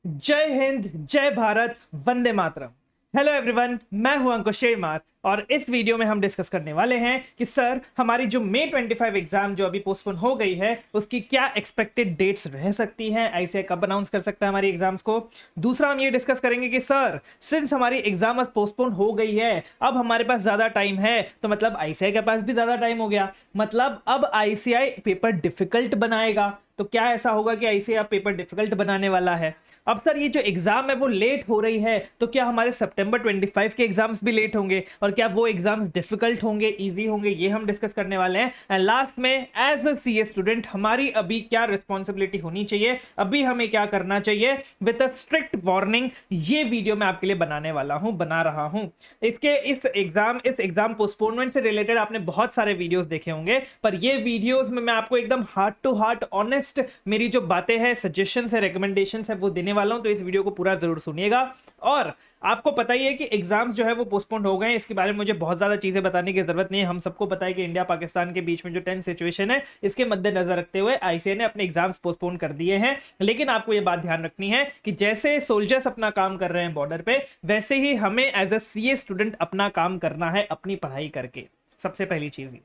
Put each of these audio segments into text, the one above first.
जय हिंद, जय Bharat, Vande Mataram. Hello everyone, मैं हूं अंकुश शेरमार और इस वीडियो में हम डिस्कस करने वाले हैं कि सर हमारी जो मई 25 एग्जाम जो अभी पोस्टपोन हो गई है उसकी क्या एक्सपेक्टेड डेट्स रह सकती हैं, आईसीआई कब अनाउंस कर सकता है हमारी एग्जाम्स को। दूसरा हम ये डिस्कस करेंगे कि सर सिंस हमारी एग्जाम अब पोस्टपोन हो गई है, अब हमारे पास ज्यादा टाइम है, तो मतलब आईसीआई के पास भी ज्यादा टाइम हो गया, मतलब अब आईसीआई पेपर डिफिकल्ट बनाएगा। तो क्या ऐसा होगा कि आईसीआई अब पेपर डिफिकल्ट बनाने वाला है? अब सर ये जो एग्जाम है वो लेट हो रही है, तो क्या हमारे सितंबर 25 के एग्जाम्स भी लेट होंगे और क्या वो एग्जाम्स डिफिकल्ट होंगे, इजी होंगे, ये हम डिस्कस करने वाले हैं। एंड लास्ट में एज अ सीए स्टूडेंट हमारी अभी क्या रिस्पॉन्सिबिलिटी होनी चाहिए, अभी हमें क्या करना चाहिए विद अ स्ट्रिक्ट वार्निंग, ये वीडियो मैं आपके लिए बना रहा हूं। इस एग्जाम पोस्टपोनमेंट से रिलेटेड आपने बहुत सारे वीडियोस देखे होंगे, पर ये वीडियोस में मैं आपको एकदम हार्ट टू हार्ट ऑनेस्ट मेरी जो बातें हैं, सजेशंस है, रिकमेंडेशंस है, वो देने वाला हूं। तो इस वीडियो को पूरा जरूर सुनिएगा। और आपको पता ही है कि एग्जाम्स जो है वो पोस्टपोन हो गए हैं, इसके बारे में मुझे बहुत ज्यादा चीजें बताने की जरूरत नहीं है। हम सबको पता है कि इंडिया पाकिस्तान के बीच में जो टेंस सिचुएशन है, इसके मद्देनजर रखते हुए आईसीआई ने अपने एग्जाम्स पोस्टपोन कर दिए हैं। लेकिन आपको यह बात ध्यान रखनी है कि जैसे सोल्जर्स अपना काम कर रहे हैं बॉर्डर पे, वैसे ही हमें एज अ सीए स्टूडेंट अपना काम करना है अपनी पढ़ाई करके। सबसे पहली चीज ही।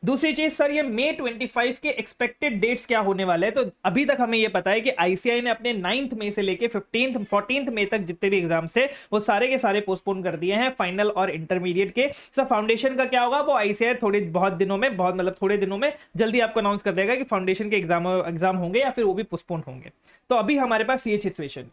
दूसरी चीज सर, ये मई 25 के एक्सपेक्टेड डेट्स क्या होने वाले हैं। तो अभी तक हमें ये पता है कि आईसीआई ने अपने 9th मई से लेके 14th मई तक जितने भी एग्जाम्स थे वो सारे के सारे पोस्टपोन कर दिए हैं, फाइनल और इंटरमीडिएट के। सर फाउंडेशन का क्या होगा, वो आईसीआई थोड़े दिनों में जल्दी आपको अनाउंस कर देगा कि फाउंडेशन के एग्जाम होंगे या फिर वो भी पोस्टपोन होंगे। तो अभी हमारे पास ये सिचुएशन।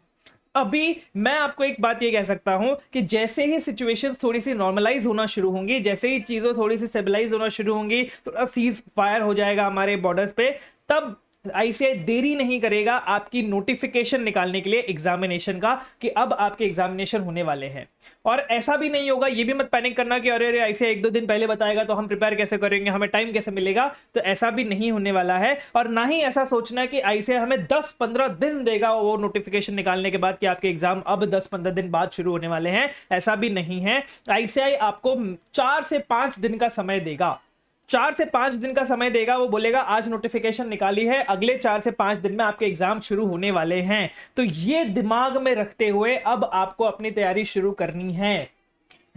अभी मैं आपको एक बात ये कह सकता हूं कि जैसे ही सिचुएशन थोड़ी सी नॉर्मलाइज होना शुरू होंगी, जैसे ही चीजें थोड़ी सी स्टेबलाइज होना शुरू होंगी, थोड़ा सीज फायर हो जाएगा हमारे बॉर्डर्स पे, तब आईसीआई देरी नहीं करेगा आपकी नोटिफिकेशन निकालने के लिए एग्जामिनेशन का कि अब आपके एग्जामिनेशन होने वाले हैं। और ऐसा भी नहीं होगा, ये भी मत पैनिक करना कि अरे अरे आईसीआई 1-2 दिन पहले बताएगा तो हम प्रिपेयर कैसे करेंगे, हमें टाइम कैसे मिलेगा। तो ऐसा भी नहीं होने वाला है। और ना ही ऐसा सोचना कि आईसीआई हमें 10-15 दिन देगा वो नोटिफिकेशन निकालने के बाद कि आपके एग्जाम अब 10-15 दिन बाद शुरू होने वाले हैं। ऐसा भी नहीं है। आईसीआई आपको 4 से 5 दिन का समय देगा। 4 से 5 दिन का समय देगा। वो बोलेगा आज नोटिफिकेशन निकाली है, अगले 4 से 5 दिन में आपके एग्जाम शुरू होने वाले हैं। तो ये दिमाग में रखते हुए अब आपको अपनी तैयारी शुरू करनी है।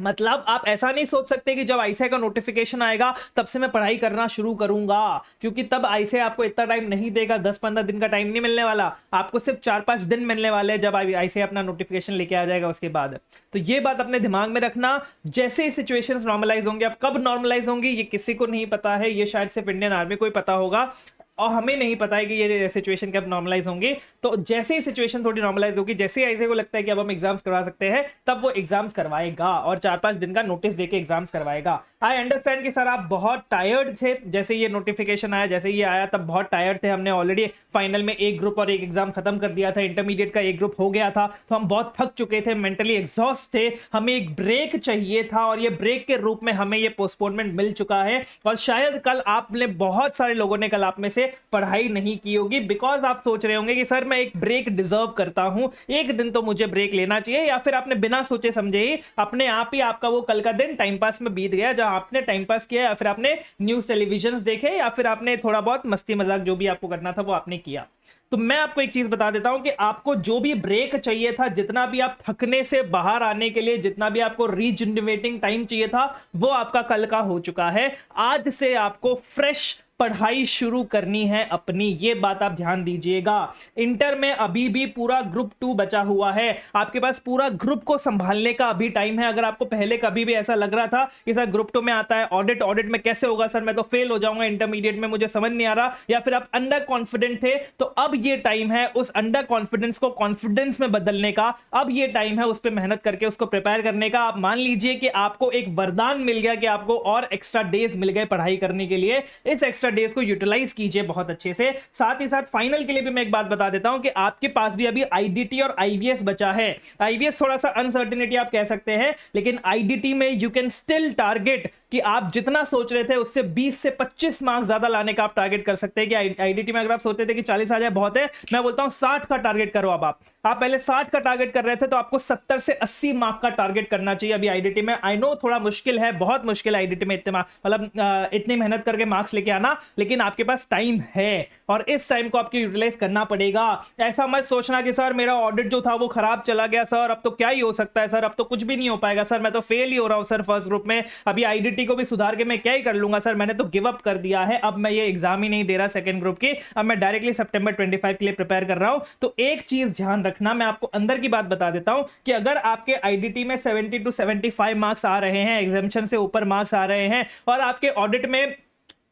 मतलब आप ऐसा नहीं सोच सकते कि जब आईसीआई का नोटिफिकेशन आएगा तब से मैं पढ़ाई करना शुरू करूंगा, क्योंकि तब आईसीआई आपको इतना टाइम नहीं देगा। 10-15 दिन का टाइम नहीं मिलने वाला आपको, सिर्फ 4-5 दिन मिलने वाले जब आईसीआई अपना नोटिफिकेशन लेके आ जाएगा उसके बाद। तो ये बात अपने दिमाग में रखना। जैसे ही सिचुएशंस नॉर्मलाइज होंगे, अब कब नॉर्मलाइज होंगी ये किसी को नहीं पता है, ये शायद सिर्फ इंडियन आर्मी को ही पता होगा और हमें नहीं पता है कि ये सिचुएशन कब नॉर्मलाइज होंगी। तो जैसे ही सिचुएशन थोड़ी नॉर्मलाइज होगी, जैसे ही आईसीआई को लगता है कि अब हम एग्जाम्स करवा सकते हैं, तब वो एग्जाम्स करवाएगा और 4-5 दिन का नोटिस देके एग्जाम्स करवाएगा। आई अंडरस्टैंड कि सर आप बहुत टायर्ड थे, जैसे ये नोटिफिकेशन आया, जैसे ये आया तब बहुत टायर्ड थे। हमने ऑलरेडी फाइनल में एक ग्रुप और एक एग्जाम खत्म कर दिया था, इंटरमीडिएट का एक ग्रुप हो गया था, तो हम बहुत थक चुके थे, मेंटली एग्जॉस्ट थे, हमें एक ब्रेक चाहिए था और ये ब्रेक के रूप में हमें ये पोस्टपोनमेंट मिल चुका है। और शायद कल आपने, बहुत सारे लोगों ने कल आप में से पढ़ाई नहीं की होगी, बिकॉज आप सोच रहे होंगे कि सर मैं एक ब्रेक डिजर्व करता हूं, एक दिन तो मुझे ब्रेक लेना चाहिए। या फिर आपने बिना सोचे समझे ही अपने आप ही आपका वो कल का दिन टाइम पास में बीत गया, जहां आपने टाइम पास किया या फिर आपने न्यूज टेलीविजन देखे या फिर आपने थोड़ा बहुत मस्ती मजाक जो भी आपको करना था वो आपने किया। तो मैं आपको एक चीज बता देता हूं कि आपको जो भी ब्रेक चाहिए था, जितना भी आप थकने से बाहर आने के लिए, जितना भी आपको रीजनरेटिंग टाइम चाहिए था, वो आपका कल का हो चुका है। आज से आपको फ्रेश पढ़ाई शुरू करनी है अपनी, ये बात आप ध्यान दीजिएगा। इंटर में अभी भी पूरा ग्रुप 2 बचा हुआ है, आपके पास पूरा ग्रुप को संभालने का अभी टाइम है। अगर आपको पहले कभी भी ऐसा लग रहा था कि सर ग्रुप 2 में आता है ऑडिट में कैसे होगा सर, मैं तो फेल हो जाऊंगा इंटरमीडिएट में, मुझे समझ नहीं आ रहा, या फिर आप अंडर कॉन्फिडेंट थे, तो अब ये टाइम है उस अंडर कॉन्फिडेंस को कॉन्फिडेंस में बदलने का। अब ये टाइम है उस पर मेहनत करके उसको प्रिपेयर करने का। आप मान लीजिए कि आपको एक वरदान मिल गया कि आपको और एक्स्ट्रा डेज मिल गए पढ़ाई करने के लिए। इस एक्स्ट्रा डेज को यूटिलाइज कीजिए बहुत अच्छे से। साथ ही साथ फाइनल के लिए भी मैं एक बात बता देता हूं कि आपके पास भी अभी आईडीटी और आईवीएस बचा है। आईवीएस थोड़ा सा अनसर्टेनिटी आप कह सकते हैं, लेकिन आईडीटी में यू कैन स्टिल टारगेट कि आप जितना सोच रहे थे उससे 20 से 25 मार्क्स ज्यादा लाने का आप टारगेट कर सकते हैं। कि आईडीटी में अगर आप सोचते थे कि 40 आ जाए बहुत है, मैं बोलता हूं 60 का टारगेट करो। अब आप पहले 60 का टारगेट कर रहे थे, तो आपको 70 से 80 मार्क का टारगेट करना चाहिए अभी आईडीटी में। आई नो थोड़ा मुश्किल है, बहुत मुश्किल है आईडीटी में इतने मतलब इतनी मेहनत करके मार्क्स लेके आना, करना, लेकिन आपके पास टाइम है और इस टाइम को आपको यूटिलाइज करना पड़ेगा। ऐसा मत सोचना कि सर मेरा ऑडिट जो था वो खराब चला गया सर, अब तो क्या ही हो सकता है सर, अब तो कुछ भी नहीं हो पाएगा सर, मैं तो फेल ही हो रहा हूं सर फर्स्ट ग्रुप में, अभी आईडीटी को भी सुधार के मैं क्या ही कर लूंगा सर, मैंने तो गिव अप कर दिया है, अब मैं ये एग्जाम ही नहीं दे रहा सेकंड ग्रुप की, अब मैं डायरेक्टली सितंबर 25 के लिए प्रिपेयर कर रहा हूं। तो एक चीज ध्यान रखना, मैं आपको अंदर की बात बता देता हूं कि अगर आपके आईडीटी में 70 to 75 मार्क्स आ रहे हैं, एग्जामिनेशन से ऊपर मार्क्स आ रहे हैं और आपके ऑडिट में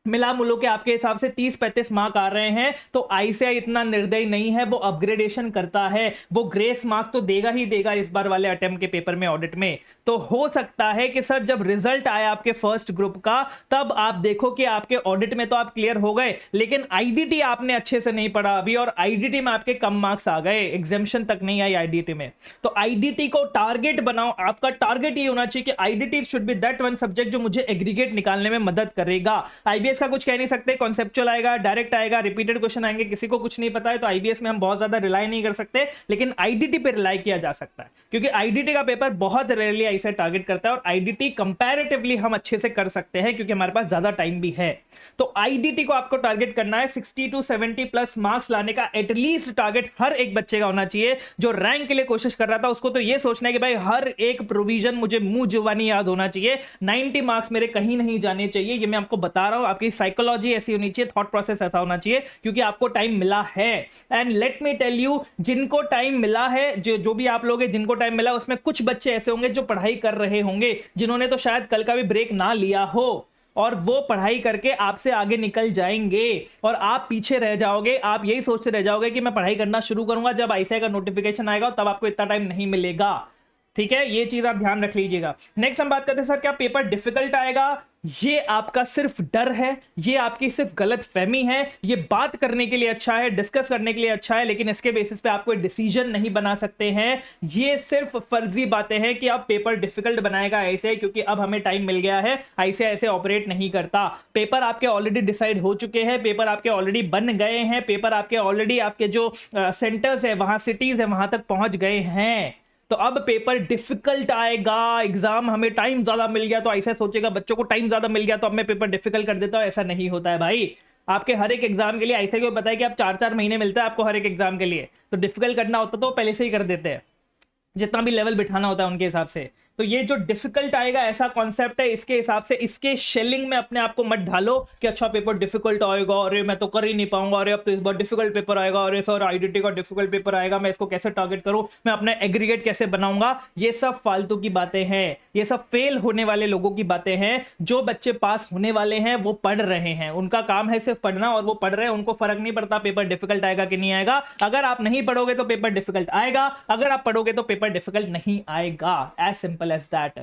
मिला मुलो के आपके हिसाब से 30-35 मार्क आ रहे हैं, तो आईसीएआई इतना निर्दयी नहीं है, वो अपग्रेडेशन करता है, वो ग्रेस मार्क तो देगा ही देगा इस बार वाले अटेम्प्ट के पेपर में, ऑडिट में। तो हो सकता है कि सर जब रिजल्ट आया आपके फर्स्ट ग्रुप का तब आप देखो कि आपके ऑडिट में तो आप क्लियर हो गए, लेकिन आईडीटी आपने अच्छे से नहीं पढ़ा अभी और आईडीटी में आपके कम मार्क्स आ गए, एग्जामिनेशन तक नहीं आई आईडीटी में। तो आईडीटी को टारगेट बनाओ, आपका टारगेट ये होना चाहिए कि IDT should be that one subject जो मुझे एग्रीगेट निकालने में मदद करेगा। आईबीएस का कुछ कह नहीं सकते, कॉन्सेप्चुअल आएगा, डायरेक्ट आएगा, रिपीटेड क्वेश्चन आएंगे, किसी को कुछ नहीं पता है तो आईबीएस में हम बहुत ज्यादा रिलाई नहीं कर सकते, लेकिन आईडीटी पे रिलाई किया जा सकता है क्योंकि आईडीटी का पेपर बहुत रेयरली ऐसे टारगेट करता है और आईडीटी कंपैरेटिवली हम अच्छे से कर सकते हैं क्योंकि हमारे पास ज्यादा टाइम भी है। तो आईडीटी को आपको टारगेट करना है, 60 to 70 प्लस मार्क्स लाने का एटलीस्ट टारगेट हर एक बच्चे का होना चाहिए। जो रैंक के लिए कोशिश कर रहा था उसको तो यह सोचना है कि भाई हर एक प्रोविजन मुझे मुंह जुबानी याद होना चाहिए, 90 मार्क्स मेरे कहीं नहीं जाने चाहिए, ये मैं आपको बता रहा हूं। आपकी साइकोलॉजी ऐसी होनी चाहिए, थॉट प्रोसेस ऐसा होना चाहिए क्योंकि आपको टाइम मिला है। And let me tell you, जिनको टाइम मिला है, जो भी आप लोग हैं जिनको टाइम मिला, उसमें कुछ बच्चे ऐसे होंगे जो पढ़ाई कर रहे होंगे, जिन्होंने तो शायद कल का भी ब्रेक ना लिया हो और वो पढ़ाई करके आपसे आगे निकल जाएंगे और आप पीछे रह जाओगे। आप यही सोचते रह जाओगे कि मैं पढ़ाई करना शुरू करूंगा जब आईसीएआई का नोटिफिकेशन आएगा, तब आपको इतना टाइम नहीं मिलेगा। ठीक है, ये चीज आप ध्यान रख लीजिएगा। नेक्स्ट हम बात करते हैं सर क्या पेपर डिफिकल्ट आएगा। ये आपका सिर्फ डर है, ये आपकी सिर्फ गलत फहमी है, ये बात करने के लिए अच्छा है, डिस्कस करने के लिए अच्छा है, लेकिन इसके बेसिस पे आप कोई डिसीजन नहीं बना सकते हैं। ये सिर्फ फर्जी बातें हैं कि आप पेपर डिफिकल्ट बनाएगा ऐसे क्योंकि अब हमें टाइम मिल गया है, ऐसे ऐसे ऑपरेट नहीं करता। पेपर आपके ऑलरेडी डिसाइड हो चुके हैं, पेपर आपके ऑलरेडी बन गए हैं, पेपर आपके ऑलरेडी आपके जो सेंटर्स है वहां, सिटीज है वहां तक पहुंच गए हैं। तो अब पेपर डिफिकल्ट आएगा, एग्जाम हमें टाइम ज्यादा मिल गया तो ऐसा सोचेगा बच्चों को टाइम ज्यादा मिल गया तो अब मैं पेपर डिफिकल्ट कर देता हूं, ऐसा नहीं होता है भाई। आपके हर एक एग्जाम के लिए ऐसा क्यों बताया कि आप 4-4 महीने मिलता है आपको हर एक एग्जाम के लिए, तो डिफिकल्ट करना होता तो पहले से ही कर देते हैं, जितना भी लेवल बिठाना होता है उनके हिसाब से। तो ये जो डिफिकल्ट आएगा ऐसा कॉन्सेप्ट है, इसके हिसाब से इसके शेलिंग में अपने आप को मत ढालो कि अच्छा पेपर डिफिकल्ट आएगा, अरे मैं तो कर ही नहीं पाऊंगा, अरे अब तो इस बार डिफिकल्ट पेपर आएगा, अरे सर आईडीटी का डिफिकल्ट पेपर आएगा, मैं इसको कैसे टारगेट करूं, मैं अपना एग्रीगेट कैसे बनाऊंगा। ये सब फालतू की बातें हैं, ये सब फेल होने वाले लोगों की बातें हैं। जो बच्चे पास होने वाले हैं वो पढ़ रहे हैं, उनका काम है सिर्फ पढ़ना और वो पढ़ रहे हैं, उनको फर्क नहीं पड़ता पेपर डिफिकल्ट आएगा कि नहीं आएगा। अगर आप नहीं पढ़ोगे तो पेपर डिफिकल्ट आएगा, अगर आप पढ़ोगे तो पेपर डिफिकल्ट नहीं आएगा, as simple as that.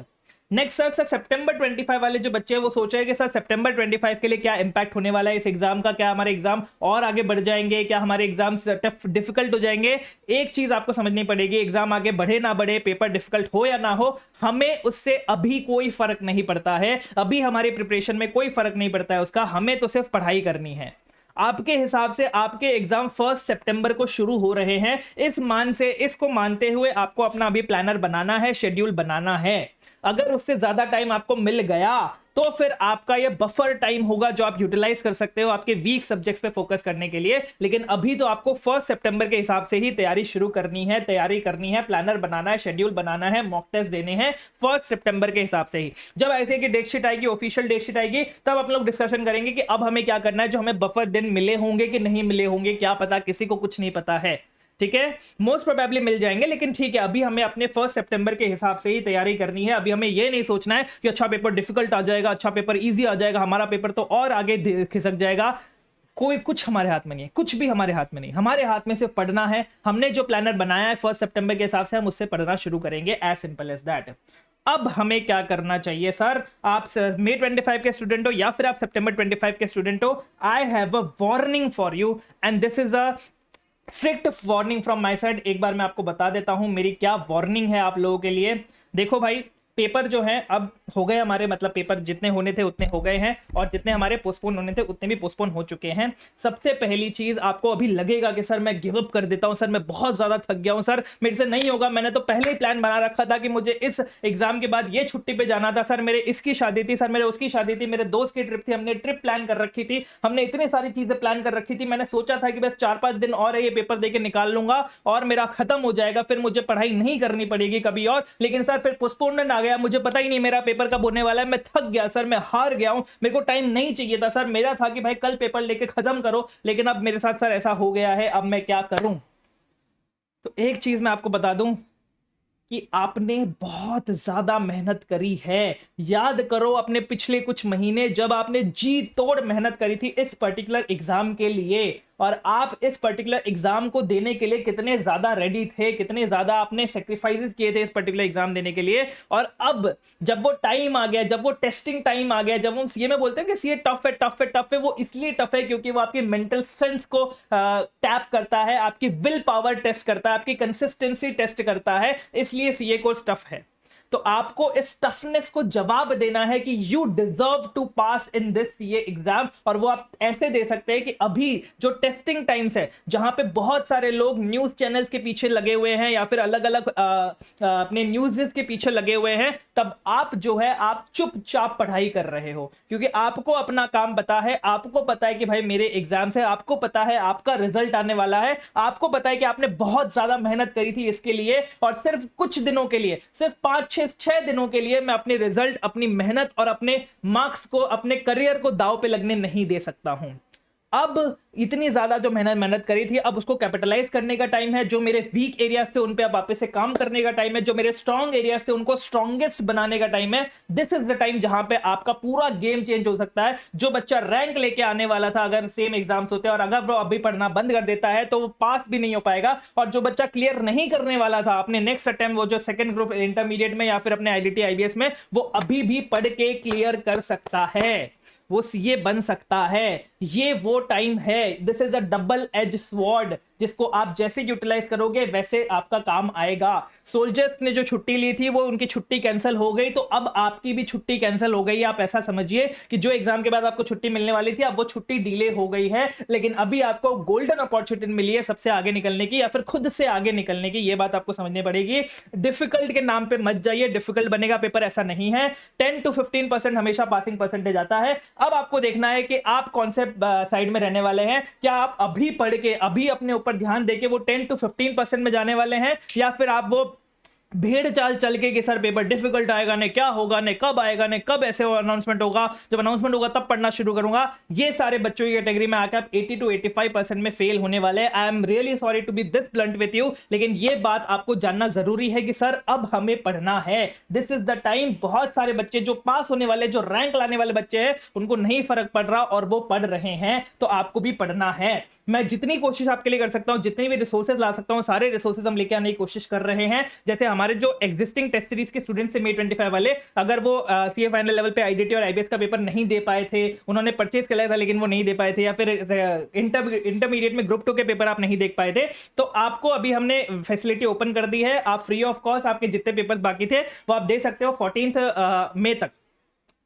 Next sir सितंबर 25 वाले जो बच्चे हैं वो सोच रहे हैं कि सर सितंबर 25 के लिए क्या इंपैक्ट होने वाला है इस एग्जाम का, क्या हमारे एग्जाम और आगे बढ़ जाएंगे, क्या हमारे एग्जाम्स टफ डिफिकल्ट हो जाएंगे। एक चीज आपको समझनी पड़ेगी, एग्जाम आगे बढ़े ना बढ़े, पेपर डिफिकल्ट हो या ना हो, हमें उससे अभी कोई फर्क नहीं पड़ता है, अभी हमारी प्रिपरेशन में कोई फर्क नहीं पड़ता है उसका, हमें तो सिर्फ पढ़ाई करनी है। आपके हिसाब से आपके एग्जाम 1 सितंबर को शुरू हो रहे हैं, इसको मानते हुए आपको अपना अभी प्लानर बनाना है, शेड्यूल बनाना है। अगर उससे ज्यादा टाइम आपको मिल गया तो फिर आपका ये बफर टाइम होगा जो आप यूटिलाइज कर सकते हो आपके वीक सब्जेक्ट्स पे फोकस करने के लिए। लेकिन अभी तो आपको 1 सितंबर के हिसाब से ही तैयारी शुरू करनी है, तैयारी करनी है, प्लानर बनाना है, शेड्यूल बनाना है, मॉक टेस्ट देने हैं 1 सितंबर के हिसाब से ही। जब ऐसे की डेटशीट आएगी, ऑफिशियल डेटशीट आएगी, तब हम लोग डिस्कशन करेंगे कि अब हमें क्या करना है, जो हमें बफर दिन मिले होंगे कि नहीं मिले होंगे क्या पता, किसी को कुछ नहीं पता है। ठीक है, मोस्ट प्रोबेबली मिल जाएंगे, लेकिन ठीक है अभी हमें अपने 1 सितंबर के हिसाब से ही तैयारी करनी है। अभी हमें ये नहीं सोचना है कि अच्छा पेपर डिफिकल्ट आ जाएगा, अच्छा पेपर इजी आ जाएगा, हमारा पेपर तो और आगे खिसक जाएगा। कोई कुछ हमारे हाथ में नहीं है, कुछ भी हमारे हाथ में नहीं, हमारे हाथ में सिर्फ पढ़ना है। हमने जो प्लानर बनाया है 1 सितंबर के हिसाब से हम उससे पढ़ना शुरू करेंगे, एज सिंपल एज दैट। अब हमें क्या करना चाहिए सर, आप मई 25 के स्टूडेंट हो या फिर आप सितंबर 25 के स्टूडेंट हो, I have a warning for you and this is a strict warning from my side. एक बार मैं आपको बता देता हूं मेरी क्या वार्निंग है आप लोगों के लिए। देखो भाई, पेपर जो है अब हो गए हमारे, मतलब पेपर जितने होने थे उतने हो गए हैं, और जितने हमारे पोस्टपोन होने थे उतने भी पोस्टपोन हो चुके हैं। सबसे पहली चीज, आपको अभी लगेगा कि सर मैं गिव अप कर देता हूं, सर मैं बहुत ज्यादा थक गया हूं, सर मेरे से नहीं होगा, मैंने तो पहले ही प्लान बना रखा था कि मुझे इस एग्जाम के बाद ये छुट्टी पे जाना था, सर मेरे इसकी शादी थी, सर मेरे उसकी शादी थी, मेरे दोस्त की ट्रिप थी, हमने ट्रिप प्लान कर रखी थी, हमने इतनी सारी चीजें प्लान कर रखी थी, मैंने सोचा था कि बस 4-5 दिन और है, ये पेपर देके निकाल लूंगा और मेरा खत्म हो जाएगा, फिर मुझे पढ़ाई नहीं करनी पड़ेगी कभी और। लेकिन सर फिर पोस्टपोनमेंट आ गया, मुझे पता ही नहीं मेरा पेपर कब होने वाला है, मैं थक गया सर, मैं हार गया हूं, मेरे को टाइम नहीं चाहिए था सर, मेरा था कि भाई कल पेपर लेके खत्म करो, लेकिन अब मेरे साथ सर ऐसा हो गया है, अब मैं क्या करूं। तो एक चीज मैं आपको बता दूं कि आपने बहुत ज्यादा मेहनत करी है। याद करो अपने पिछले कुछ महीने, जब आपने जी तोड़ मेहनत करी थी इस पर्टिकुलर एग्जाम के लिए, और आप इस पर्टिकुलर एग्जाम को देने के लिए कितने ज्यादा रेडी थे, कितने ज्यादा आपने सेक्रीफाइसेस किए थे इस पर्टिकुलर एग्जाम देने के लिए। और अब जब वो टाइम आ गया, जब वो टेस्टिंग टाइम आ गया, जब हम सीए में बोलते हैं कि सीए टफ है टफ है टफ है, वो इसलिए टफ है क्योंकि वो आपकी मेंटल स्ट्रेंथ को टैप करता है, आपकी विल पावर टेस्ट करता है, आपकी कंसिस्टेंसी टेस्ट करता है, इसलिए सीए कोर्स टफ है। तो आपको इस टफनेस को जवाब देना है कि you deserve to pass in this CA exam. और वो आप ऐसे दे सकते हैं कि अभी जो टेस्टिंग टाइम्स है, जहां पे बहुत सारे लोग न्यूज चैनल्स के पीछे लगे हुए हैं या फिर अलग अलग अपने न्यूज़ के पीछे लगे हुए हैं, तब आप जो है आप चुपचाप पढ़ाई कर रहे हो, क्योंकि आपको अपना काम पता है, आपको पता है कि भाई मेरे एग्जाम्स है, आपको पता है आपका रिजल्ट आने वाला है, आपको पता है कि आपने बहुत ज्यादा मेहनत करी थी इसके लिए, और सिर्फ कुछ दिनों के लिए, सिर्फ 5-6 दिनों के लिए मैं अपने रिजल्ट, अपनी मेहनत और अपने मार्क्स को, अपने करियर को दांव पे लगने नहीं दे सकता हूं। अब इतनी ज्यादा जो मेहनत करी थी, अब उसको कैपिटलाइज करने का टाइम है। जो मेरे वीक एरियाज थे उन पे अब वापस से काम करने का टाइम है, जो मेरे स्ट्रॉन्ग एरियाज थे उनको स्ट्रॉन्गेस्ट बनाने का टाइम है। दिस इज द टाइम जहां पे आपका पूरा गेम चेंज हो सकता है। जो बच्चा रैंक लेके आने वाला था अगर सेम एग्जाम्स होते हैं, और अगर वो अभी पढ़ना बंद कर देता है तो वो पास भी नहीं हो पाएगा। और जो बच्चा क्लियर नहीं करने वाला था अपने नेक्स्ट अटेम्प्ट, वो जो सेकंड ग्रुप इंटरमीडिएट में या फिर अपने आईआईटी आईबीएस में, वो अभी भी पढ़ के क्लियर कर सकता है, वो सीए बन सकता है। ये वो टाइम है। This is a double edge sword, जिसको आप जैसे यूटिलाइज करोगे वैसे आपका काम आएगा। सोल्जर्स ने जो छुट्टी ली थी वो उनकी छुट्टी कैंसिल हो गई, तो अब आपकी भी छुट्टी कैंसिल हो गई। आप ऐसा समझिए कि जो एग्जाम के बाद आपको छुट्टी मिलने वाली थी, अब वो छुट्टी डिले हो गई है, लेकिन अभी आपको गोल्डन अपॉर्चुनिटी मिली है सबसे आगे निकलने की, या फिर खुद से आगे निकलने की। ये बात आपको समझनी पड़ेगी। डिफिकल्ट के नाम पे मत जाइए, डिफिकल्ट बनेगा पेपर ऐसा नहीं है। 10 to 15% हमेशा पासिंग परसेंटेज आता है। अब आपको देखना है कि आप कौन से साइड में रहने वाले हैं। क्या आप अभी पढ़ के, अभी अपने ऊपर ध्यान देके वो 10 to 15% में जाने वाले हैं, या फिर आप वो भेड़ चाल चल के कि सर पेपर डिफिकल्ट आएगा, ने क्या होगा, ने कब आएगा, ने कब ऐसे अनाउंसमेंट होगा, जब अनाउंसमेंट होगा तब पढ़ना शुरू करूंगा। ये सारे बच्चों की कैटेगरी में आकर आप 80 to 85% में फेल होने वाले हैं। I am really sorry to be this blunt with you, लेकिन ये बात आपको जानना जरूरी है कि सर अब हमें पढ़ना है। This is the time. बहुत सारे बच्चे जो पास होने वाले, जो रैंक लाने वाले बच्चे हैं, उनको नहीं फर्क पड़ रहा और वो पढ़ रहे हैं, तो आपको भी पढ़ना है। मैं जितनी कोशिश आपके लिए कर सकता हूं, जितने भी रिसोर्सेज ला सकता हूं, सारे रिसोर्सेज हम लेके आने की कोशिश कर रहे हैं। जैसे हमारे जो एग्जिस्टिंग टेस्ट सीरीज के स्टूडेंट्स से May 25 वाले, अगर वो सीए फाइनल लेवल पे आईडीटी और आईबीएस का पेपर नहीं दे पाए थे, उन्होंने परचेज कर लिया था लेकिन वो नहीं दे पाए थे, या फिर इंटरमीडिएट में ग्रुप 2 के पेपर आप नहीं देख पाए थे, तो आपको अभी हमने फैसिलिटी ओपन कर दी है। आप फ्री ऑफ कॉस्ट आपके जितने पेपर्स बाकी थे वो आप दे सकते हो 14 मई तक।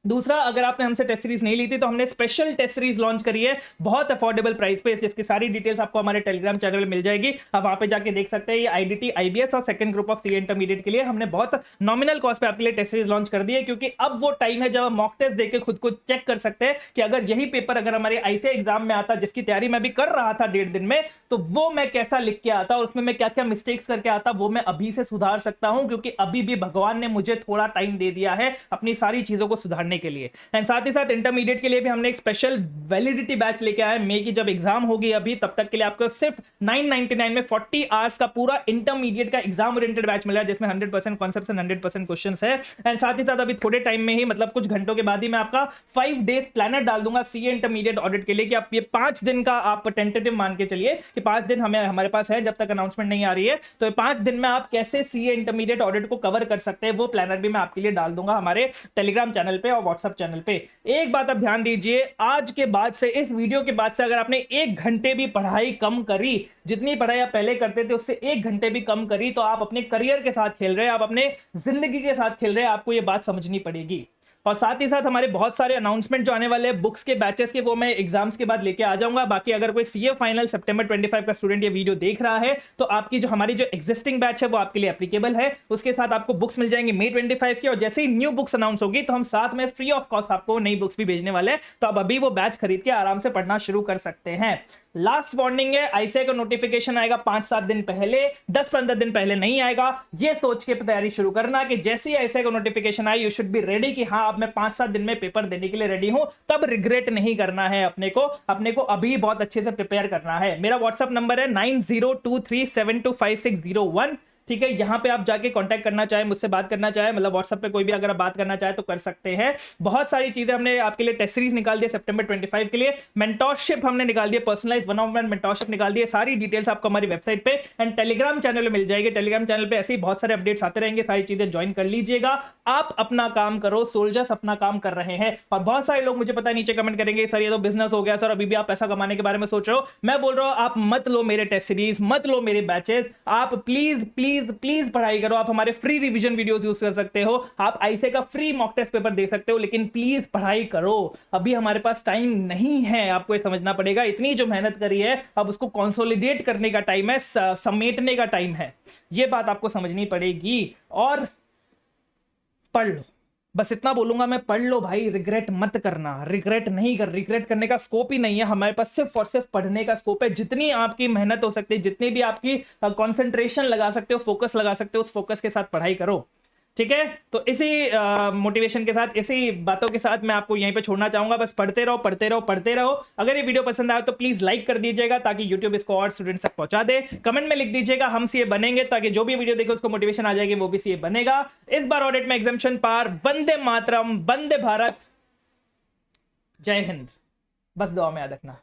दूसरा, अगर आपने हमसे टेस्ट सीरीज नहीं ली थी तो हमने स्पेशल टेस्ट सीरीज लॉन्च करी है बहुत अफोर्डेबल प्राइस पे। इसकी सारी डिटेल्स आपको हमारे टेलीग्राम चैनल में मिल जाएगी, आप वहां पे जाके देख सकते हैं। ये आईडीटी, आईबीएस और second group of CA intermediate के लिए हमने बहुत नॉमिनल कॉस्ट पे आपके लिए टेस्ट सीरीज लॉन्च कर दी है, क्योंकि अब वो टाइम है जब आप मॉक टेस्ट देके खुद को चेक कर सकते हैं कि अगर यही पेपर अगर हमारे आईसीए एग्जाम में आता, जिसकी तैयारी मैं भी कर रहा था 1.5 दिन में, तो वो मैं कैसा लिख के आता और उसमें मैं क्या क्या मिस्टेक्स करके आता, वो मैं अभी से सुधार सकता हूं, क्योंकि अभी भी भगवान ने मुझे थोड़ा टाइम दे दिया है अपनी सारी चीजों को सुधारने के लिए। साथ ही साथ इंटरमीडिएट के लिए भी हमने एक स्पेशल वैलिडिटी बैच लेके आए। मई की जब एग्जाम होगी अभी, तब तक के लिए आपको सिर्फ 999 में 40 आवर्स का पूरा इंटरमीडिएट का एग्जाम ओरिएंटेड बैच मिल रहा है, जिसमें 100% कॉन्सेप्ट्स एंड 100% क्वेश्चंस है। एंड साथ ही साथ अभी थोड़े टाइम में ही, मतलब कुछ घंटों के बाद ही, मैं आपका 5 डेज प्लानर डाल दूंगा सीए इंटरमीडिएट ऑडिट के लिए, कि आप ये 5 दिन का आप टेंटेटिव मान के चलिए कि 5 दिन हमारे पास है जब तक अनाउंसमेंट नहीं आ रही है। तो 5 दिन में आप कैसे सीए इंटरमीडिएट ऑडिट को कवर कर सकते हैं, वो प्लानर भी मैं आपके लिए डाल दूंगा हमारे टेलीग्राम चैनल पे। और व्हाट्सएप चैनल पे। एक बात आप ध्यान दीजिए, आज के बाद से, इस वीडियो के बाद से अगर आपने 1 घंटे भी पढ़ाई कम करी, जितनी पढ़ाई आप पहले करते थे उससे 1 घंटे भी कम करी, तो आप अपने करियर के साथ खेल रहे हैं, आप अपने जिंदगी के साथ खेल रहे हैं। आपको यह बात समझनी पड़ेगी। और साथ ही साथ हमारे बहुत सारे अनाउंसमेंट जो आने वाले हैं बुक्स के, बैचेस के, वो मैं एग्जाम्स के बाद लेके आ जाऊंगा। बाकी अगर कोई सीए फाइनल सितंबर 25 का स्टूडेंट ये वीडियो देख रहा है तो आपकी जो हमारी जो एग्जिस्टिंग बैच है वो आपके लिए एप्लीकेबल है। उसके साथ आपको बुक्स मिल जाएंगे May 25 की, और जैसे ही न्यू बुक्स अनाउंस होगी तो हम साथ में फ्री ऑफ कॉस्ट आपको नई बुक्स भी भेजने वाले हैं। तो आप अभी वो बैच खरीद के आराम से पढ़ना शुरू कर सकते हैं। लास्ट वार्निंग है, आईसीएआई का नोटिफिकेशन आएगा 5-7 दिन पहले, 10-15 दिन पहले नहीं आएगा। ये सोच के तैयारी शुरू करना कि जैसे ही आईसीएआई का नोटिफिकेशन आए यू शुड बी रेडी कि हाँ अब मैं 5-7 दिन में पेपर देने के लिए रेडी हूं। तब रिग्रेट नहीं करना है, अपने को अभी बहुत अच्छे से प्रिपेयर करना है। मेरा व्हाट्सएप नंबर है 9023725601। ठीक है, यहां पे आप जाके कांटेक्ट करना चाहे, मुझसे बात करना चाहे, मतलब व्हाट्सएप पे कोई भी अगर आप बात करना चाहे तो कर सकते हैं। बहुत सारी चीजें हमने आपके लिए, टेस्ट सीरीज निकाल दी सितंबर 25 के लिए, मेंटोरशिप हमने निकाल दिया, पर्सनलाइज 1-on-1 मेंटोरशिप निकाल दिए। सारी डिटेल्स आपको हमारी वेबसाइट पे एंड टेलीग्राम चैनल में मिल जाएगी। टेलीग्राम चैनल पे ऐसे ही बहुत सारे अपडेट्स आते रहेंगे, सारी चीजें ज्वाइन कर लीजिएगा। आप अपना काम करो, सोल्जर्स अपना काम कर रहे हैं। और बहुत सारे लोग मुझे पता है नीचे कमेंट करेंगे सर ये तो बिजनेस हो गया सर, अभी भी आप पैसा कमाने के बारे में सोच रहे हो। मैं बोल रहा हूं आप मत लो मेरे टेस्ट सीरीज, मत लो मेरे बैचेस, आप प्लीज प्लीज प्लीज पढ़ाई करो। आप हमारे फ्री रिवीजन वीडियोस यूज कर सकते हो, आप आईसीए का फ्री मॉक टेस्ट पेपर दे सकते हो, लेकिन प्लीज पढ़ाई करो। अभी हमारे पास टाइम नहीं है, आपको ये समझना पड़ेगा। इतनी जो मेहनत करी है अब उसको कंसोलिडेट करने का टाइम है, समेटने का टाइम है, ये बात आपको समझनी पड़ेगी। और पढ़ लो, बस इतना बोलूंगा मैं, पढ़ लो भाई, रिग्रेट मत करना। रिग्रेट करने का स्कोप ही नहीं है हमारे पास, सिर्फ और सिर्फ पढ़ने का स्कोप है। जितनी आपकी मेहनत हो सकती है, जितनी भी आपकी कंसंट्रेशन लगा सकते हो, फोकस लगा सकते हो, उस फोकस के साथ पढ़ाई करो। ठीक है, तो इसी मोटिवेशन के साथ, इसी बातों के साथ मैं आपको यहीं पे छोड़ना चाहूंगा। बस पढ़ते रहो, पढ़ते रहो, पढ़ते रहो। अगर ये वीडियो पसंद आया तो प्लीज लाइक कर दीजिएगा ताकि यूट्यूब इसको और स्टूडेंट्स तक पहुंचा दे। कमेंट में लिख दीजिएगा हम सीए बनेंगे, ताकि जो भी वीडियो देखे उसको मोटिवेशन आ जाएगी, वो भी सीए बनेगा। इस बार ऑडिट में एग्जामिनेशन पार। वंदे मातरम, वंदे भारत, जय हिंद। बस दुआ में याद रखना।